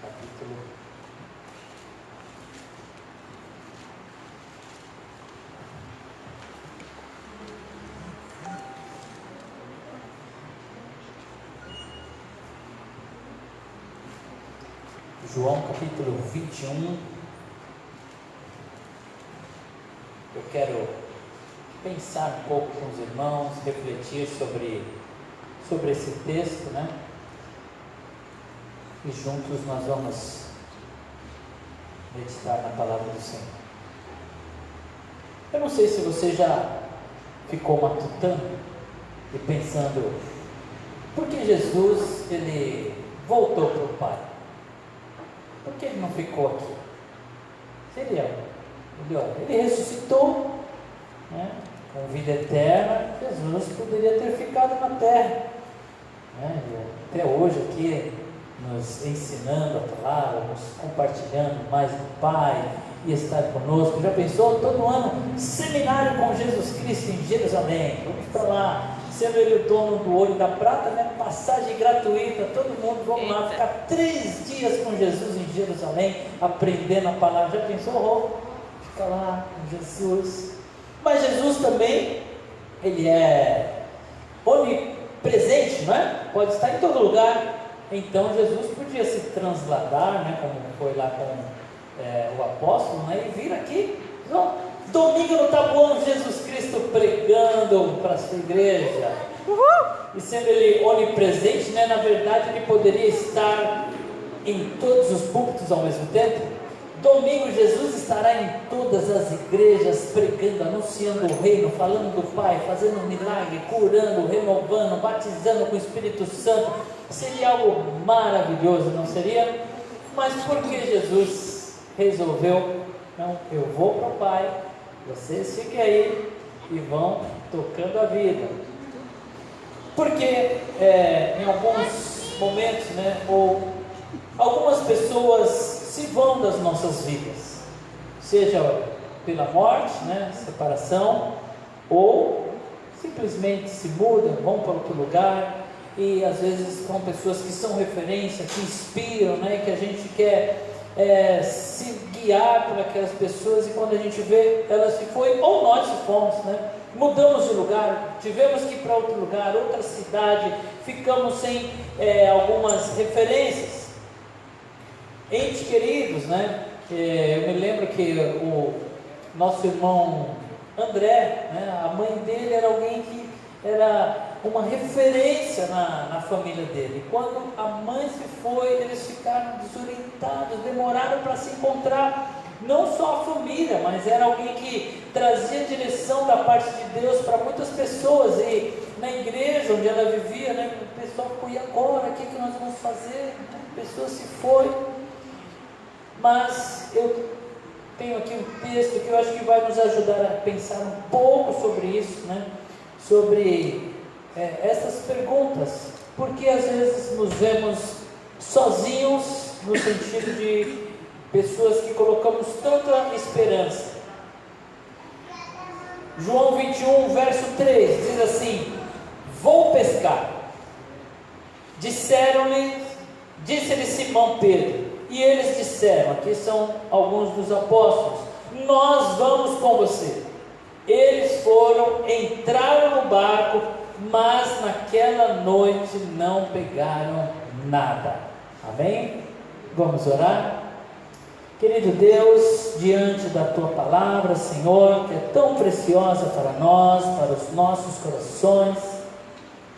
capítulo João capítulo 21. Eu quero pensar um pouco com os irmãos, refletir sobre esse texto, né? E juntos nós vamos meditar na palavra do Senhor. Eu não sei se você já ficou matutando e pensando, por que Jesus ele voltou para o Pai? Por que ele não ficou aqui? Ele ressuscitou, né, com vida eterna. Jesus poderia ter ficado na terra, né, até hoje aqui nos ensinando a palavra, nos compartilhando mais do Pai e estar conosco. Já pensou? Todo ano seminário com Jesus Cristo em Jerusalém. Vamos para lá, sendo ele o dono do ouro e da prata, né? Passagem gratuita, todo mundo, vamos lá, ficar 3 dias com Jesus em Jerusalém, aprendendo a palavra. Já pensou? Fica lá com Jesus. Mas Jesus também, ele é onipresente, não é? Pode estar em todo lugar. Então Jesus podia se transladar, né? Como foi lá com o apóstolo, né? E vir aqui, domingo no Taboão, Jesus Cristo pregando para a sua igreja. E sendo ele onipresente, né, na verdade ele poderia estar em todos os púlpitos ao mesmo tempo. Domingo Jesus estará em todas as igrejas pregando, anunciando o reino, falando do Pai, fazendo um milagre, curando, renovando, batizando com o Espírito Santo. Seria algo maravilhoso, não seria? Mas por que Jesus resolveu, não, eu vou para o Pai, vocês fiquem aí e vão tocando a vida? Porque em alguns momentos, né, ou algumas pessoas se vão das nossas vidas, seja pela morte, né, separação, ou simplesmente se mudam, vão para outro lugar, e às vezes são pessoas que são referência, que inspiram, né, que a gente quer se guiar por aquelas pessoas, e quando a gente vê, elas se foi, ou nós se fomos, né? Mudamos de lugar, tivemos que ir para outro lugar, outra cidade, ficamos sem algumas referências. Entes queridos, né? Eu me lembro que o nosso irmão André, né? A mãe dele era alguém que era uma referência na família dele. Quando a mãe se foi, eles ficaram desorientados, demoraram para se encontrar. Não só a família, mas era alguém que trazia direção da parte de Deus para muitas pessoas. E na igreja onde ela vivia, né, o pessoal ficou, e agora? O que nós vamos fazer? A pessoa se foi. Mas eu tenho aqui um texto que eu acho que vai nos ajudar a pensar um pouco sobre isso, né? Sobre essas perguntas. Porque às vezes nos vemos sozinhos, no sentido de pessoas que colocamos tanta esperança. João 21, verso 3, diz assim: vou pescar. Disse-lhe Simão Pedro, e eles disseram, aqui são alguns dos apóstolos, nós vamos com você. Eles entraram no barco, mas naquela noite não pegaram nada. Amém? Vamos orar? Querido Deus, diante da Tua palavra, Senhor, que é tão preciosa para nós, para os nossos corações,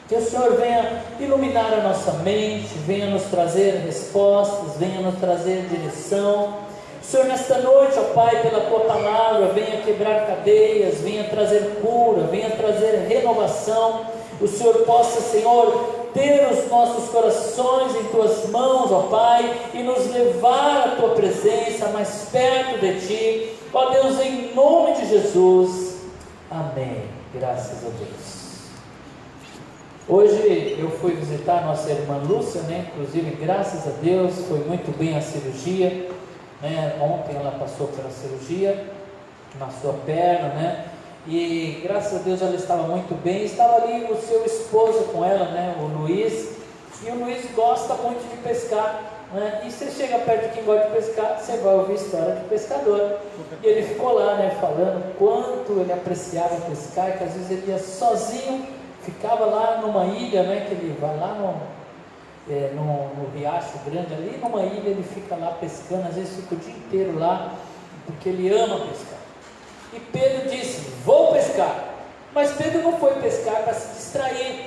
que o Senhor venha iluminar a nossa mente, venha nos trazer respostas, venha nos trazer direção. Senhor, nesta noite, ó Pai, pela Tua palavra, venha quebrar cadeias, venha trazer cura, venha trazer renovação. O Senhor possa, Senhor, ter os nossos corações em Tuas mãos, ó Pai, e nos levar à Tua presença, mais perto de Ti, ó Deus, em nome de Jesus, amém, graças a Deus. Hoje eu fui visitar a nossa irmã Lúcia, né? Inclusive, graças a Deus, foi muito bem a cirurgia, né? Ontem ela passou pela cirurgia na sua perna, né? E graças a Deus ela estava muito bem. Estava ali o seu esposo com ela, né? O Luiz, E o Luiz gosta muito de pescar, né? E você chega perto de quem gosta de pescar, você vai ouvir história de pescador. E ele ficou lá, né, falando quanto ele apreciava pescar, que às vezes ele ia sozinho, ficava lá numa ilha, né, que ele vai lá no riacho grande ali, numa ilha ele fica lá pescando, às vezes fica o dia inteiro lá, porque ele ama pescar. E Pedro disse: vou pescar. Mas Pedro não foi pescar para se distrair.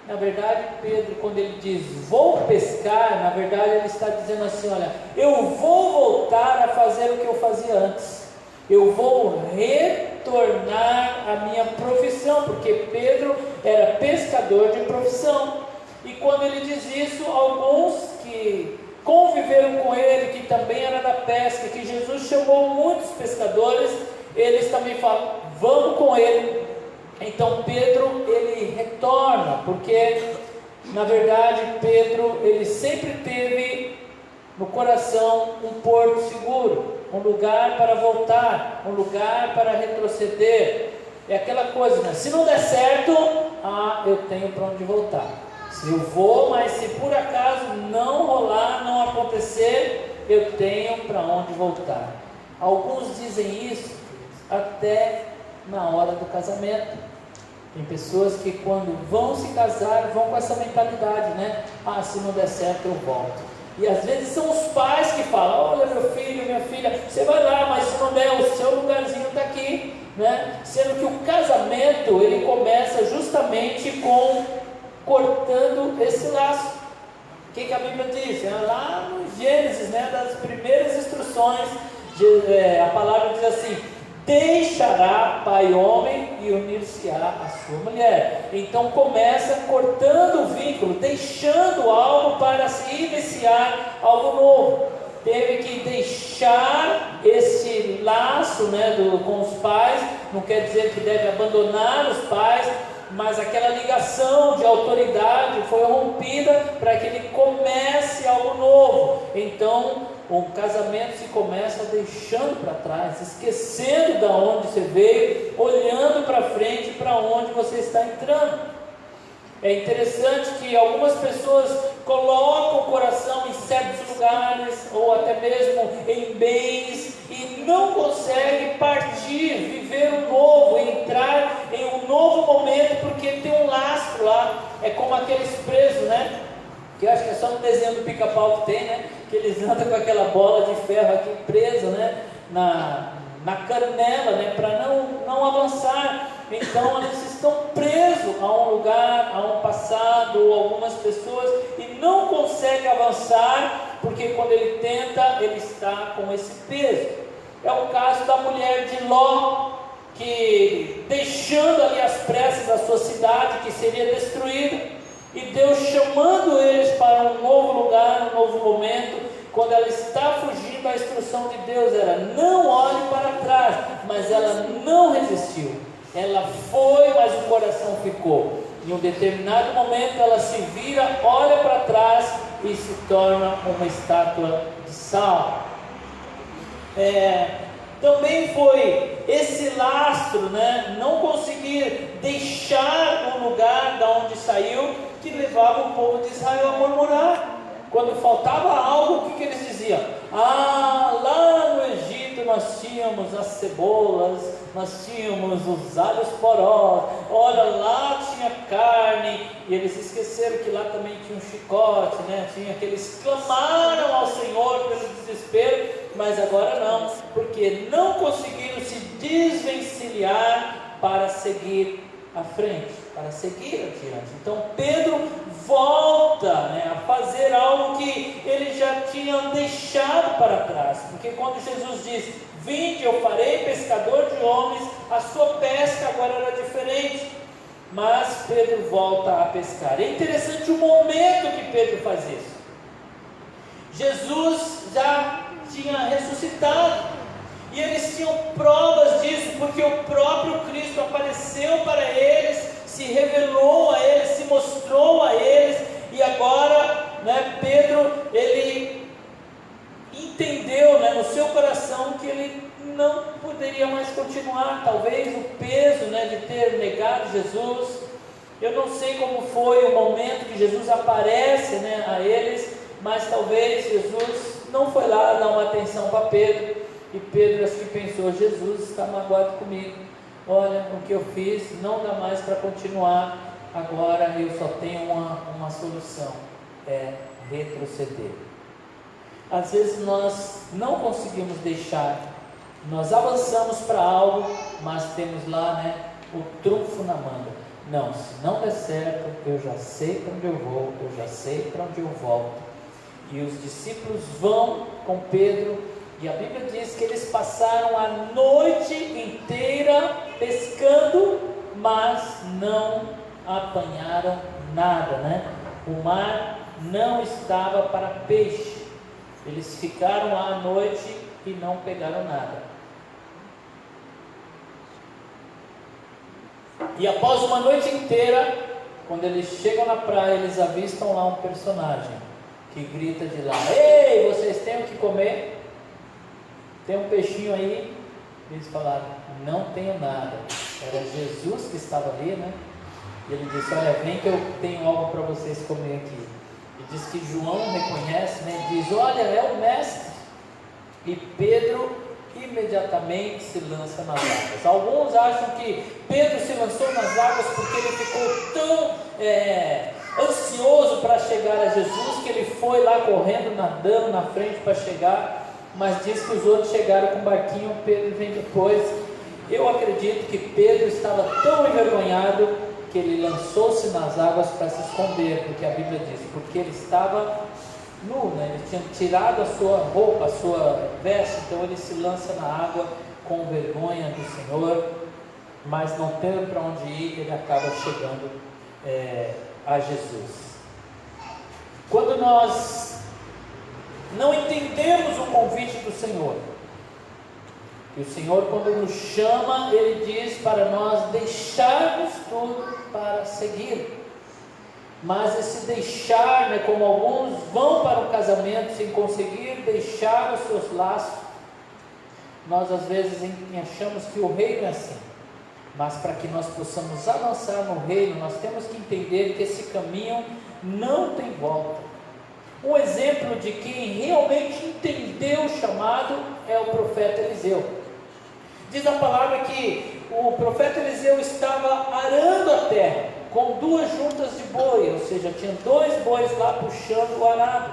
Na verdade, Pedro, quando ele diz vou pescar, na verdade ele está dizendo assim: olha, eu vou voltar a fazer o que eu fazia antes, eu vou retornar à minha profissão, porque Pedro era pescador de profissão. E quando ele diz isso, alguns que conviveram com ele, que também era da pesca, que Jesus chamou muitos pescadores, eles também falam: vamos com ele. Então Pedro, ele retorna, porque na verdade Pedro, ele sempre teve no coração um porto seguro, um lugar para voltar, um lugar para retroceder. É aquela coisa, né? Se não der certo, eu tenho para onde voltar. Se eu vou, mas se por acaso não rolar, não acontecer, eu tenho para onde voltar. Alguns dizem isso até na hora do casamento. Tem pessoas que quando vão se casar, vão com essa mentalidade, né? Se não der certo eu volto. E às vezes são os pais que falam: olha, meu filho, minha filha, você vai lá, mas se não der, o seu lugarzinho está aqui, né? Sendo que o casamento, ele começa justamente com cortando esse laço. O que a Bíblia diz? Lá no Gênesis, né, das primeiras instruções, a palavra diz assim: deixará pai e homem e unir-se-á a sua mulher. Então começa cortando o vínculo, deixando algo para se iniciar algo novo. Teve que deixar esse laço, né, com os pais. Não quer dizer que deve abandonar os pais, mas aquela ligação de autoridade foi rompida para que ele comece algo novo. Então o casamento se começa deixando para trás, esquecendo de onde você veio, olhando para frente, para onde você está entrando. É interessante que algumas pessoas colocam o coração em certos lugares, ou até mesmo em bens, e não conseguem partir, viver um novo, entrar em um novo momento, porque tem um lastro lá. É como aqueles presos, né? Que eu acho que é só no desenho do Pica-Pau que tem, né? Que eles andam com aquela bola de ferro aqui presa, né? Na canela, né? Para não avançar. Então eles estão presos a um lugar, a um passado, ou algumas pessoas, e não conseguem avançar, porque quando ele tenta, ele está com esse peso. É o caso da mulher de Ló, que deixando ali às pressas a sua cidade, que seria destruída, e Deus chamando eles para um novo lugar, um novo momento. Quando ela está fugindo, a instrução de Deus era: não olhe para trás, mas ela não resistiu. Ela foi, mas o coração ficou. Em um determinado momento ela se vira, olha para trás e se torna uma estátua de sal. Também foi esse lastro, né? Não conseguir deixar o lugar da onde saiu, que levava o povo de Israel a murmurar. Quando faltava algo, o que eles diziam? Lá no Egito nós tínhamos as cebolas, nós tínhamos os alhos porós, olha, lá tinha carne. E eles esqueceram que lá também tinha um chicote, né? Tinha que eles clamaram ao Senhor pelo desespero, mas agora não, porque não conseguiram se desvencilhar para seguir à frente, para seguir adiante. Então Pedro volta, né, a fazer algo que ele já tinha deixado para trás, porque quando Jesus diz: vinde, eu farei pescador de homens, a sua pesca agora era diferente. Mas Pedro volta a pescar. É interessante o momento que Pedro faz isso. Jesus já tinha ressuscitado, e eles tinham provas disso, porque o próprio Cristo apareceu para eles, se revelou a eles, se mostrou a eles. E agora, né, Pedro, ele entendeu, né, no seu coração que ele não poderia mais continuar. Talvez o peso, né, de ter negado Jesus, Eu não sei como foi o momento que Jesus aparece, né, a eles, mas talvez Jesus não foi lá dar uma atenção para Pedro, e Pedro acho que pensou: Jesus está magoado comigo, olha o que eu fiz, não dá mais para continuar, agora eu só tenho uma solução, é retroceder. Às vezes nós não conseguimos deixar, nós avançamos para algo, mas temos lá, né, o trunfo na manga. Não, se não der certo, eu já sei para onde eu vou, eu já sei para onde eu volto. E os discípulos vão com Pedro, e a Bíblia diz que eles passaram a noite inteira pescando, mas não apanharam nada, né? O mar não estava para peixe. Eles ficaram lá à noite e não pegaram nada. E após uma noite inteira, quando eles chegam na praia, eles avistam lá um personagem que grita de lá: ei, vocês têm o que comer? Tem um peixinho aí? Eles falaram: não tenho nada. Era Jesus que estava ali, né? E ele disse: olha, vem que eu tenho algo para vocês comer aqui. E diz que João reconhece, né? Diz: olha, é o mestre. E Pedro imediatamente se lança nas águas. Alguns acham que Pedro se lançou nas águas porque ele ficou tão ansioso para chegar a Jesus, que ele foi lá correndo, nadando na frente para chegar, mas diz que os outros chegaram com o barquinho, Pedro vem depois. Eu acredito que Pedro estava tão envergonhado que ele lançou-se nas águas para se esconder, porque a Bíblia diz, porque ele estava nu, né? Ele tinha tirado a sua roupa, a sua veste, então ele se lança na água com vergonha do Senhor, mas não tendo para onde ir, ele acaba chegando a Jesus. Quando nós não entendemos o convite do Senhor, e o Senhor, quando nos chama, Ele diz para nós deixarmos tudo para seguir. Mas esse deixar, né, como alguns vão para o casamento sem conseguir deixar os seus laços, nós às vezes achamos que o reino é assim. Mas para que nós possamos avançar no reino, nós temos que entender que esse caminho não tem volta. Um exemplo de quem realmente entendeu o chamado é o profeta Eliseu. Diz a palavra que o profeta Eliseu estava arando a terra com 2 juntas de boi, ou seja, tinha 2 bois lá puxando o arado,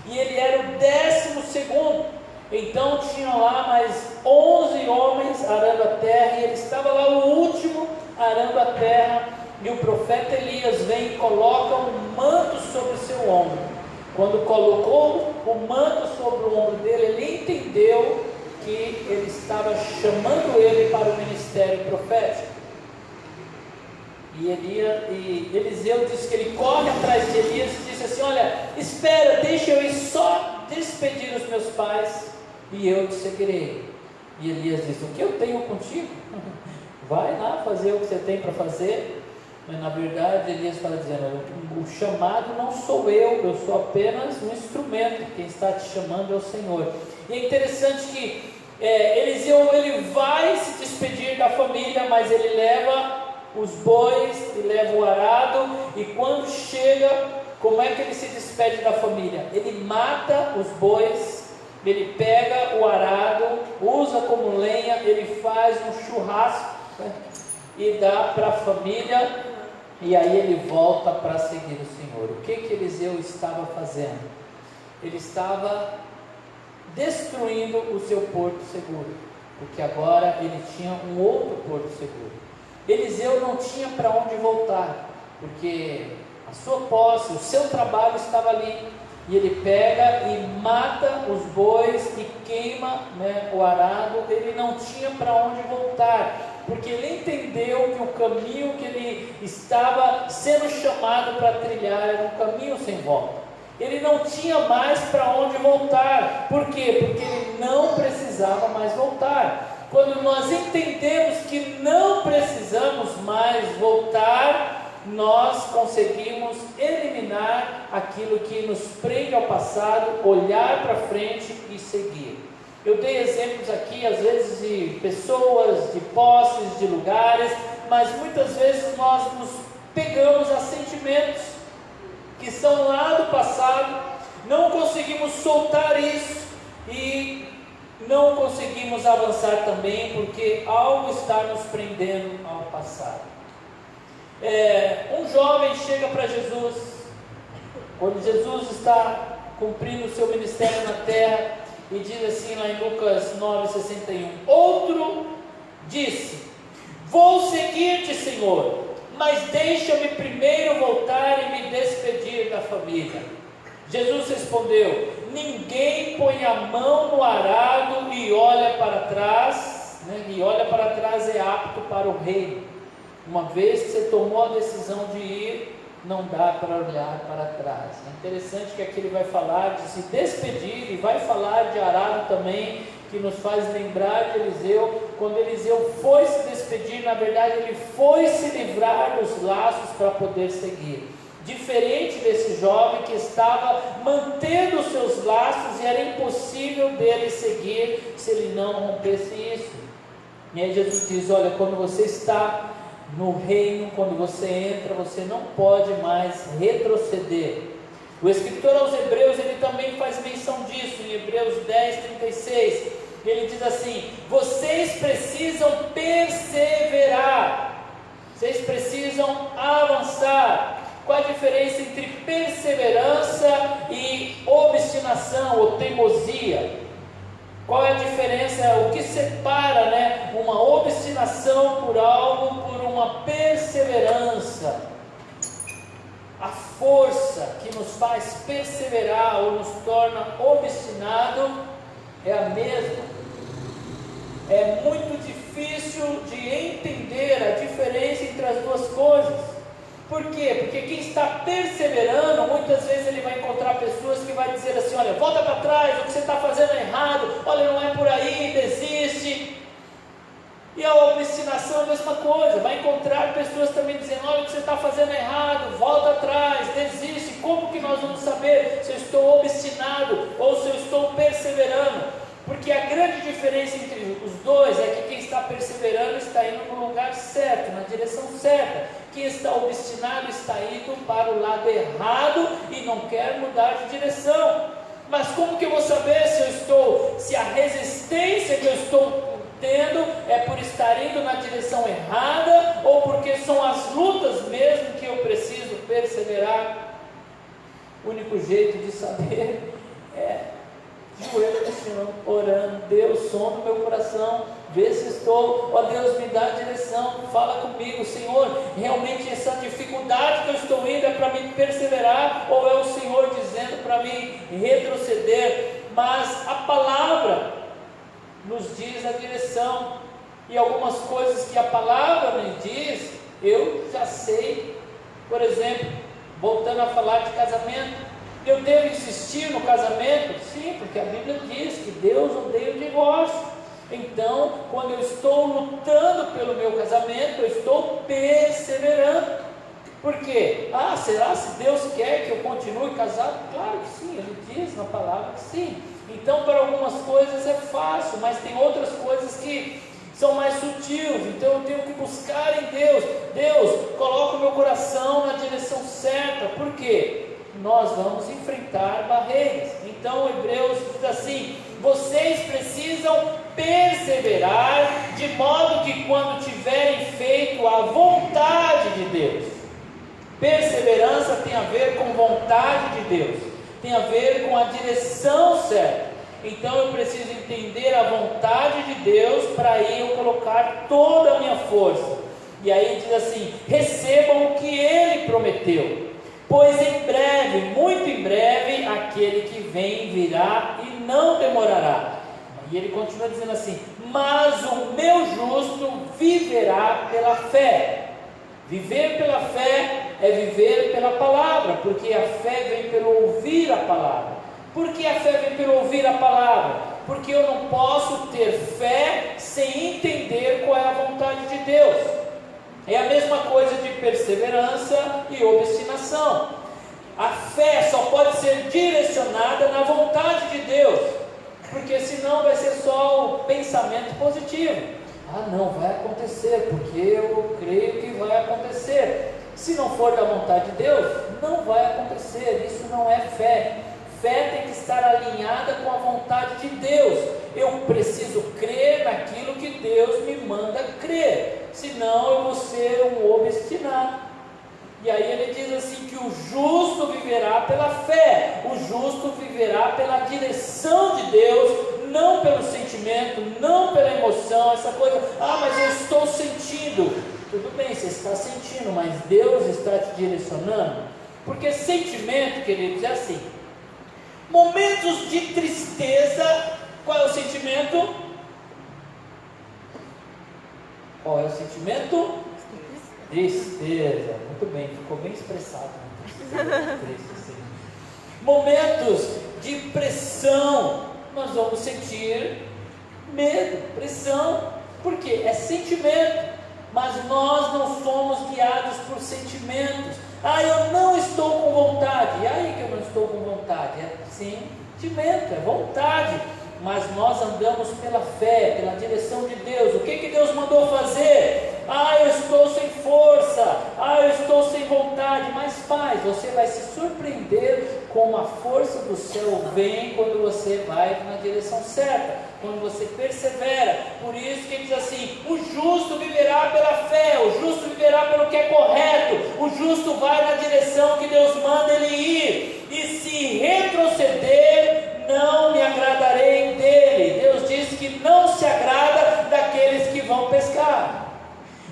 e ele era o 12º, então tinham lá mais 11 homens arando a terra, e ele estava lá o último arando a terra, e o profeta Elias vem e coloca um manto sobre o seu ombro. Quando colocou o manto sobre o ombro dele, ele entendeu que ele estava chamando ele para o ministério profético. E Eliseu diz que ele corre atrás de Elias e diz assim: olha, espera, deixa eu ir só despedir os meus pais e eu te seguirei. E Elias diz: o que eu tenho contigo? Vai lá fazer o que você tem para fazer. Mas na verdade Elias está dizendo: o chamado não sou eu sou apenas um instrumento, quem está te chamando é o Senhor. E é interessante que Eliseu, ele vai se despedir da família, mas ele leva os bois e leva o arado, e quando chega, como é que ele se despede da família? Ele mata os bois, ele pega o arado, usa como lenha, ele faz um churrasco, né, e dá para a família, e aí ele volta para seguir o Senhor. O que Eliseu estava fazendo? Ele estava destruindo o seu porto seguro, porque agora ele tinha um outro porto seguro. Eliseu não tinha para onde voltar, porque a sua posse, o seu trabalho estava ali, e ele pega e mata os bois e queima, né, o arado. Ele não tinha para onde voltar, porque ele entendeu que o caminho que ele estava sendo chamado para trilhar era um caminho sem volta. Ele não tinha mais para onde voltar. Por quê? Porque ele não precisava mais voltar. Quando nós entendemos que não precisamos mais voltar, nós conseguimos eliminar aquilo que nos prende ao passado, olhar para frente e seguir. Eu dei exemplos aqui, às vezes, de pessoas, de posses, de lugares, mas muitas vezes nós nos pegamos a sentimentos que estão lá do passado, não conseguimos soltar isso e não conseguimos avançar também, porque algo está nos prendendo ao passado. Um jovem chega para Jesus, quando Jesus está cumprindo o seu ministério na terra, e diz assim lá em Lucas 9,61: outro disse: vou seguir-te, Senhor, mas deixa-me primeiro voltar e me despedir da família. Jesus respondeu: ninguém põe a mão no arado e olha para trás, e olha para trás é apto para o reino. Uma vez que você tomou a decisão de ir, não dá para olhar para trás. É interessante que aqui ele vai falar de se despedir, e vai falar de arado também, que nos faz lembrar de Eliseu. Quando Eliseu foi se despedir, na verdade ele foi se livrar dos laços para poder seguir. Diferente desse jovem que estava mantendo os seus laços, e era impossível dele seguir se ele não rompesse isso. E aí Jesus diz: olha, quando você está no reino, quando você entra, você não pode mais retroceder. O escritor aos Hebreus, ele também faz menção disso, em Hebreus 10:36, ele diz assim: vocês precisam perseverar, vocês precisam avançar. Qual a diferença entre perseverança e obstinação ou teimosia? Qual é a diferença? O que separa, uma obstinação por algo por uma perseverança? A força que nos faz perseverar ou nos torna obstinado é a mesma. É muito difícil de entender a diferença entre as duas coisas. Por quê? Porque quem está perseverando, muitas vezes ele vai encontrar pessoas que vai dizer assim: olha, volta para trás, o que você está fazendo é errado, olha, não é por aí, desiste. E a obstinação é a mesma coisa, vai encontrar pessoas também dizendo: olha, o que você está fazendo é errado, volta atrás, desiste. Como que nós vamos saber se eu estou obstinado ou se eu estou perseverando? Porque a grande diferença entre os dois é que quem está perseverando está indo no lugar certo, na direção certa. Quem está obstinado está indo para o lado errado e não quer mudar de direção. Mas como que eu vou saber se a resistência que eu estou tendo é por estar indo na direção errada, ou porque são as lutas mesmo que eu preciso perseverar? O único jeito de saber é joelho no chão, orando: Deus, sonda o meu coração, vê se estou, ó Deus, me dá direção, fala comigo, Senhor, realmente essa dificuldade que eu estou indo é para me perseverar, ou é o Senhor dizendo para mim retroceder? Mas a palavra nos diz a direção, e algumas coisas que a palavra me diz, eu já sei. Por exemplo, voltando a falar de casamento, eu devo insistir no casamento? Sim, porque a Bíblia diz que Deus odeia o divórcio. Então, quando eu estou lutando pelo meu casamento, eu estou perseverando. Por quê? Será se Deus quer que eu continue casado? Claro que sim, Ele diz na palavra que sim. Então, para algumas coisas é fácil, mas tem outras coisas que são mais sutis, então eu tenho que buscar em Deus. Deus, coloca o meu coração na direção certa. Por quê? Nós vamos enfrentar barreiras. Então Hebreus diz assim: vocês precisam perseverar, de modo que quando tiverem feito a vontade de Deus. Perseverança tem a ver com vontade de Deus, tem a ver com a direção certa. Então eu preciso entender a vontade de Deus, para aí eu colocar toda a minha força. E aí diz assim: recebam o que Ele prometeu, pois em breve, muito em breve, aquele que vem virá e não demorará. E ele continua dizendo assim: mas o meu justo viverá pela fé. Viver pela fé é viver pela palavra, porque a fé vem pelo ouvir a palavra. Por que a fé vem pelo ouvir a palavra? Porque eu não posso ter fé sem entender qual é a vontade de Deus. É a mesma coisa de perseverança e obstinação. A fé só pode ser direcionada na vontade de Deus, porque senão vai ser só o pensamento positivo. Não, vai acontecer, porque eu creio que vai acontecer. Se não for da vontade de Deus, não vai acontecer. Isso não é fé. Fé tem que estar alinhada com a vontade de Deus. Eu preciso crer naquilo que Deus me manda crer, senão eu vou ser um obstinado. E aí ele diz assim, que o justo viverá pela fé, o justo viverá pela direção de Deus, não pelo sentimento, não pela emoção, essa coisa, mas eu estou sentindo. Tudo bem, você está sentindo, mas Deus está te direcionando. Porque sentimento, queridos, é assim, momentos de tristeza, qual é o sentimento? Qual é o sentimento? Tristeza. Muito bem, ficou bem expressado. Momentos de pressão, nós vamos sentir medo, pressão, porque é sentimento, mas nós não somos guiados por sentimentos. Eu não estou com vontade. E aí que eu não estou com vontade? É sentimento, é vontade. Mas nós andamos pela fé, pela direção de Deus. O que Deus mandou fazer? Eu estou sem força, eu estou sem vontade. Mas faz, você vai se surpreender como a força do céu vem quando você vai na direção certa, quando você persevera. Por isso que ele diz assim, o justo viverá pela fé, o justo viverá pelo que é correto, o justo vai na direção que Deus manda ele ir, e se retroceder, não me agradarei dele. Deus diz que não se agrada daqueles que vão pescar.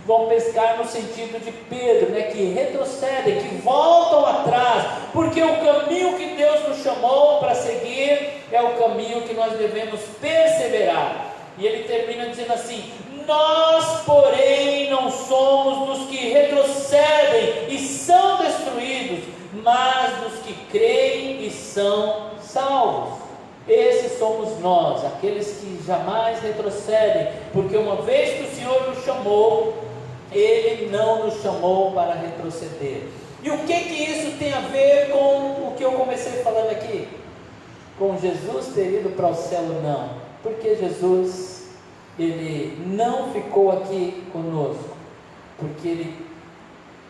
Vão pescar no sentido de Pedro, que retrocedem, que voltam atrás, porque o caminho que Deus nos chamou para seguir é o caminho que nós devemos perseverar. E ele termina dizendo assim, nós porém não somos dos que retrocedem e são destruídos, mas dos que creem e são salvos. Esses somos nós, aqueles que jamais retrocedem, porque uma vez que o Senhor nos chamou, Ele não nos chamou para retroceder. E o que isso tem a ver com o que eu comecei falando aqui? Com Jesus ter ido para o céu ou não? Porque Jesus, Ele não ficou aqui conosco, porque Ele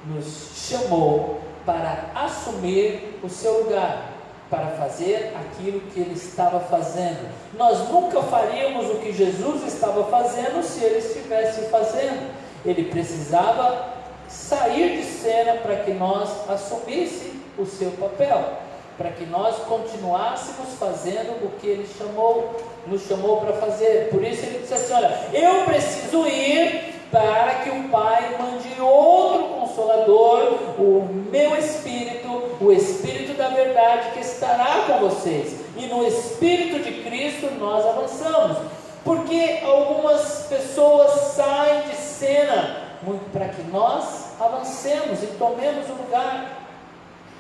nos chamou para assumir o seu lugar, para fazer aquilo que Ele estava fazendo. Nós nunca faríamos o que Jesus estava fazendo se Ele estivesse fazendo. Ele precisava sair de cena para que nós assumíssemos o seu papel, para que nós continuássemos fazendo o que Ele nos chamou para fazer. Por isso Ele disse assim, olha, eu preciso ir para que o Pai mande outro Consolador, o meu Espírito, o Espírito da verdade que estará com vocês, e no Espírito de Cristo nós avançamos. Porque algumas pessoas saem de cena muito para que nós avancemos e tomemos o lugar.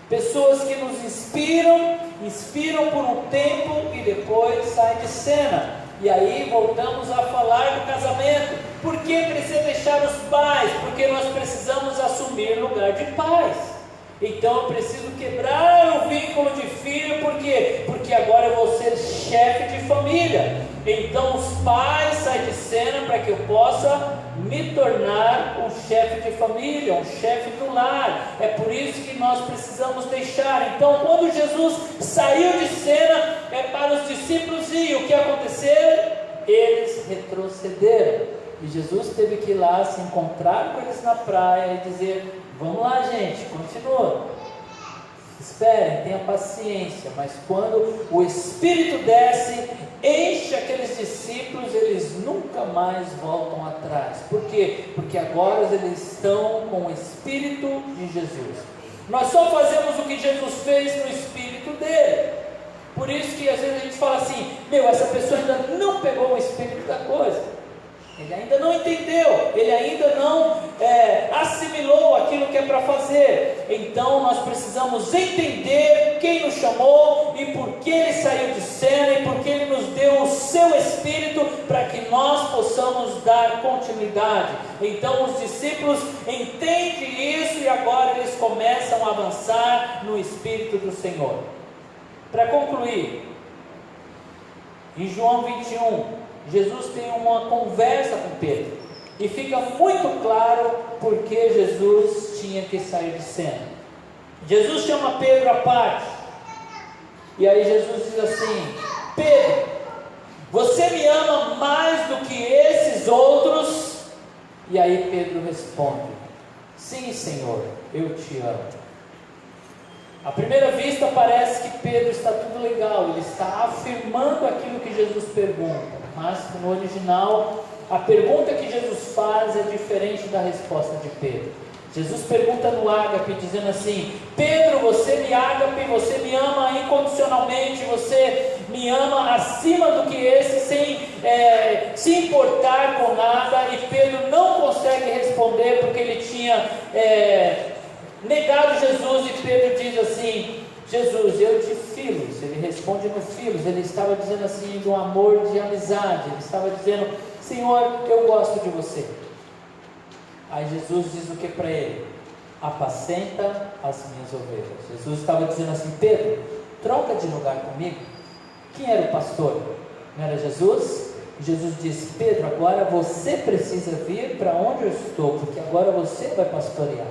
Pessoas que nos inspiram por um tempo e depois saem de cena. E aí voltamos a falar do casamento. Por que precisa deixar os pais? Porque nós precisamos assumir lugar de pais. Então eu preciso quebrar o vínculo de filho. Por quê? Porque agora eu vou ser chefe de família. Então os pais saem de cena para que eu possa me tornar um chefe de família, um chefe do lar. É por isso que nós precisamos deixar. Então quando Jesus saiu de cena, é para os discípulos ir. O que aconteceu? Eles retrocederam. E Jesus teve que ir lá se encontrar com eles na praia e dizer, vamos lá gente, continua, esperem, tenha paciência. Mas quando o Espírito desce, enche aqueles discípulos, eles nunca mais voltam atrás. Por quê? Porque agora eles estão com o Espírito de Jesus. Nós só fazemos o que Jesus fez no Espírito dele. Por isso que às vezes a gente fala assim, essa pessoa ainda não pegou o Espírito da coisa. Ele ainda não entendeu, ele ainda não assimilou aquilo que é para fazer. Então nós precisamos entender quem nos chamou e por que Ele saiu de cena e por que Ele nos deu o seu Espírito para que nós possamos dar continuidade. Então os discípulos entendem isso e agora eles começam a avançar no Espírito do Senhor. Para concluir, em João 21, Jesus tem uma conversa com Pedro, e fica muito claro porque Jesus tinha que sair de cena. Jesus chama Pedro à parte, e aí Jesus diz assim: Pedro, você me ama mais do que esses outros? E aí Pedro responde: sim, Senhor, eu te amo. À primeira vista parece que Pedro está tudo legal, ele está afirmando aquilo que Jesus pergunta, mas no original a pergunta que Jesus faz é diferente da resposta de Pedro. Jesus pergunta no ágape, dizendo assim: Pedro, você me ágape, você me ama incondicionalmente, você me ama acima do que esse, sem se importar com nada. E Pedro não consegue responder porque ele tinha negado Jesus, e Pedro diz assim: Jesus, eu te filos. Ele responde no filos, ele estava dizendo assim, do amor de amizade, ele estava dizendo: Senhor, eu gosto de você. Aí Jesus diz o que para ele? Apacenta as minhas ovelhas. Jesus estava dizendo assim: Pedro, troca de lugar comigo. Quem era o pastor? Não era Jesus? E Jesus disse: Pedro, agora você precisa vir para onde eu estou, porque agora você vai pastorear.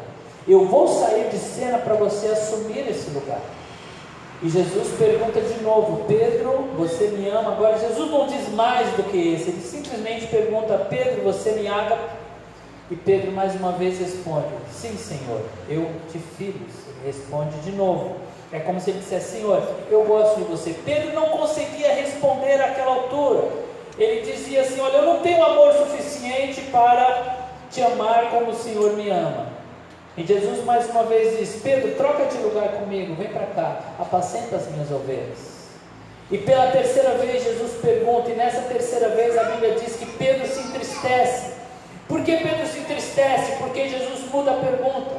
Eu vou sair de cena para você assumir esse lugar. E Jesus pergunta de novo: Pedro, você me ama? Agora Jesus não diz mais do que esse, ele simplesmente pergunta: Pedro, você me ama? E Pedro mais uma vez responde: sim, Senhor, eu te filos. Ele responde de novo. É como se ele dissesse: Senhor, eu gosto de você. Pedro não conseguia responder àquela altura. Ele dizia assim: olha, eu não tenho amor suficiente para te amar como o Senhor me ama. E Jesus mais uma vez diz: Pedro, troca de lugar comigo, vem para cá, apacenta as minhas ovelhas. E pela terceira vez Jesus pergunta, e nessa terceira vez a Bíblia diz que Pedro se entristece. Por que Pedro se entristece? Porque Jesus muda a pergunta.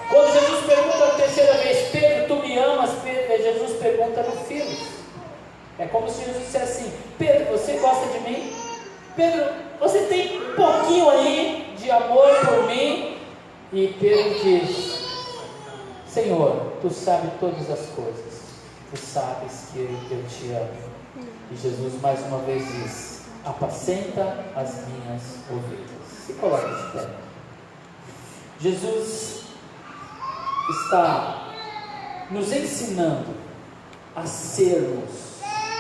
Quando Jesus pergunta a terceira vez: Pedro, tu me amas? Jesus pergunta no filho. É como se Jesus dissesse assim: Pedro, você gosta de mim? Pedro, você tem um pouquinho aí de amor por mim? E Pedro diz: Senhor, tu sabes todas as coisas, tu sabes que eu te amo. E Jesus mais uma vez diz: apacenta as minhas ovelhas. Se coloque de pé. Jesus está nos ensinando a sermos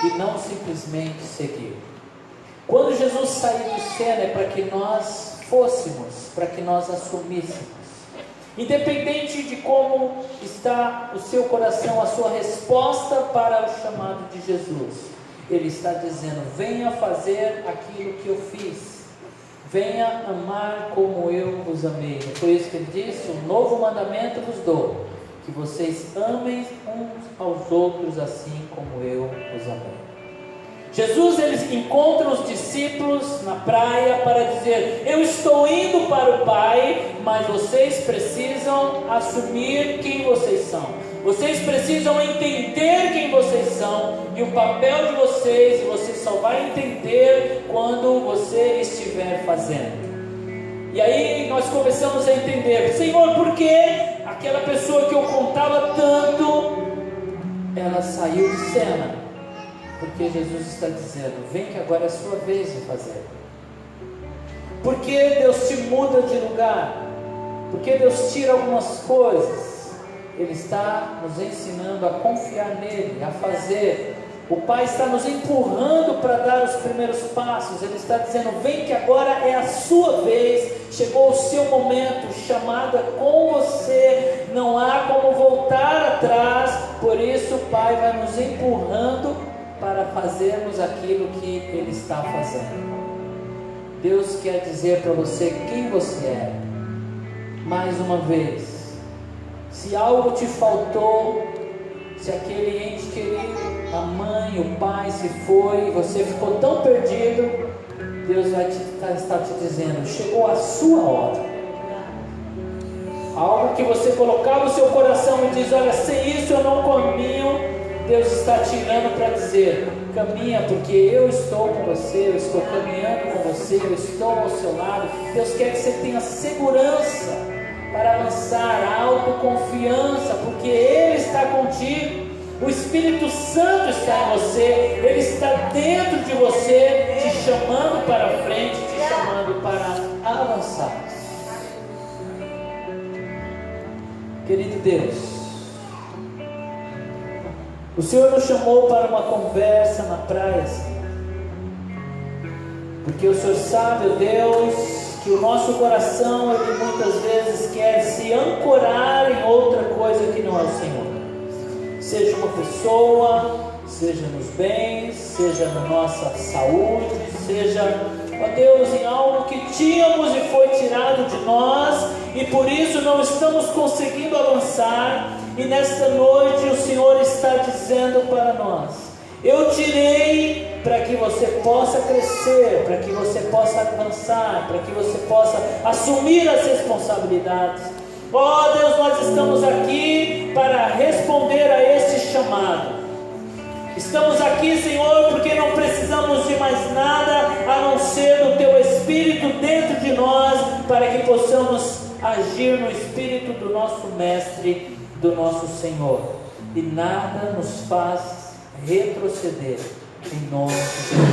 e não simplesmente seguir. Quando Jesus saiu de cena é para que nós fôssemos, para que nós assumíssemos. Independente de como está o seu coração, a sua resposta para o chamado de Jesus, Ele está dizendo: venha fazer aquilo que eu fiz. Venha amar como eu vos amei. Foi isso que Ele disse: um novo mandamento vos dou, que vocês amem uns aos outros assim como eu vos amei. Jesus, ele encontra os discípulos na praia para dizer: eu estou indo para o Pai, mas vocês precisam assumir quem vocês são. Vocês precisam entender quem vocês são e o papel de vocês, e você só vai entender quando você estiver fazendo. E aí nós começamos a entender: Senhor, por que aquela pessoa que eu contava tanto, ela saiu de cena? Porque Jesus está dizendo: vem que agora é a sua vez de fazer. Porque Deus te muda de lugar, porque Deus tira algumas coisas. Ele está nos ensinando a confiar nele, a fazer. O Pai está nos empurrando para dar os primeiros passos. Ele está dizendo: vem que agora é a sua vez, chegou o seu momento, o chamado é com você, não há como voltar atrás. Por isso o Pai vai nos empurrando para fazermos aquilo que Ele está fazendo. Deus quer dizer para você quem você é. Mais uma vez, se algo te faltou, se aquele ente querido, a mãe, o pai se foi, e você ficou tão perdido, Deus vai estar te dizendo: chegou a sua hora. Algo que você colocava no seu coração e diz: olha, sem isso eu não caminho. Deus está tirando para dizer: caminha, porque eu estou com você, eu estou caminhando com você, eu estou ao seu lado. Deus quer que você tenha segurança para avançar, autoconfiança, porque Ele está contigo. O Espírito Santo está em você, Ele está dentro de você, te chamando para frente, te chamando para avançar. Querido Deus, o Senhor nos chamou para uma conversa na praia, Senhor, porque o Senhor sabe, ó Deus, que o nosso coração, ele muitas vezes quer se ancorar em outra coisa que não é o Senhor, seja uma pessoa, seja nos bens, seja na nossa saúde, seja, ó Deus, em algo que tínhamos e foi tirado de nós, e por isso não estamos conseguindo avançar. E nesta noite o Senhor está dizendo para nós: eu tirei para que você possa crescer, para que você possa avançar, para que você possa assumir as responsabilidades. Ó Deus, nós estamos aqui para responder a este chamado. Estamos aqui, Senhor, porque não precisamos de mais nada a não ser do Teu Espírito dentro de nós, para que possamos agir no Espírito do nosso Mestre, do nosso Senhor, e nada nos faz retroceder, em nome de Jesus.